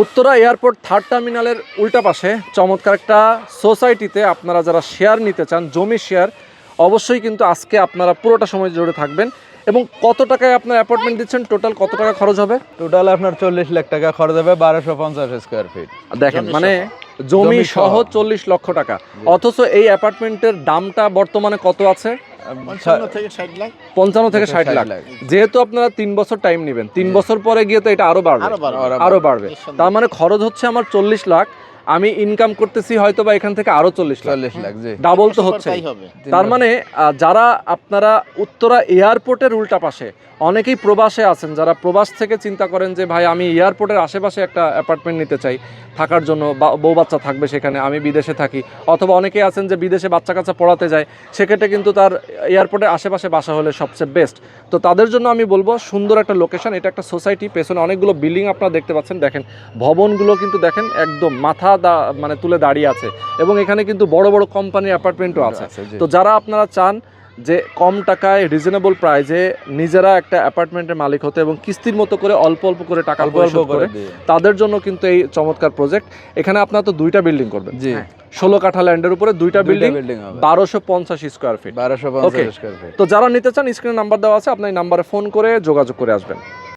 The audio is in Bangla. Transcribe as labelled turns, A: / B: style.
A: উত্তরা এয়ারপোর্ট 3rd টার্মিনালের উল্টা পাশে চমৎকার একটা সোসাইটিতে আপনারা যারা শেয়ার নিতে চান, জমি শেয়ার, অবশ্যই কিন্তু আজকে আপনারা পুরোটা সময় জুড়ে থাকবেন। এবং কত টাকায় আপনার অ্যাপার্টমেন্ট দিচ্ছেন, টোটাল কত টাকা খরচ হবে?
B: টোটাল আপনার 40 লাখ টাকা খরচ হবে, 1250 স্কোয়ার ফিট।
A: দেখেন মানে জমি সহ 40 লক্ষ টাকা, অথচ এই অ্যাপার্টমেন্টের দামটা বর্তমানে কত আছে?
C: 55 থেকে 60 লাখ।
A: 55 থেকে 60 লাখ। যেহেতু আপনারা 3 বছর টাইম নেবেন, 3 বছর পরে গিয়ে তো এটা আরো বাড়বে। তার মানে খরচ হচ্ছে আমার 40 লাখ, আমি ইনকাম করতেছি হয়তো বা এখান থেকে আরো 40 লাখ, ডাবল তো হচ্ছে। তার মানে যারা আপনারা উত্তরা এয়ারপোর্টের উল্টা পাশে, অনেকেই প্রবাসে আছেন, যারা প্রবাস থেকে চিন্তা করেন যে ভাই আমি এয়ারপোর্টের আশেপাশে একটা অ্যাপার্টমেন্ট নিতে চাই থাকার জন্য, বউ বাচ্চা থাকবে সেখানে, আমি বিদেশে থাকি, অথবা অনেকেই আছেন যে বিদেশে বাচ্চা কাচ্চা পড়াতে যায়, সেক্ষেত্রে কিন্তু তার এয়ারপোর্টের আশেপাশে বাসা হলে সবচেয়ে বেস্ট। তো তাদের জন্য আমি বলবো সুন্দর একটা লোকেশন, এটা একটা সোসাইটি, পেছনে অনেকগুলো বিল্ডিং আপনারা দেখতে পাচ্ছেন, দেখেন ভবনগুলো কিন্তু দেখেন একদম মাথা মানে তুলে দাঁড়িয়ে আছে, এবং এখানে কিন্তু বড় বড় কোম্পানির অ্যাপার্টমেন্টও আছে। তো যারা আপনারা চান যে কম টাকায় রিজনেবল প্রাইসে নিজেরা একটা অ্যাপার্টমেন্টের মালিক হতে এবং কিস্তির মতো করে অল্প অল্প করে টাকা পরিশোধ করে, তাদের জন্য কিন্তু এই চমৎকার প্রজেক্ট। এখানে আপনারা তো 2টা বিল্ডিং করবেন, 16 কাঠা ল্যান্ডের উপরে 2টা বিল্ডিং, 1250 স্কোয়ার ফিট। তো যারা নিতে চান স্ক্রিনে নাম্বার দেওয়া আছে, আপনি এই নাম্বারে ফোন করে যোগাযোগ করে আসবেন।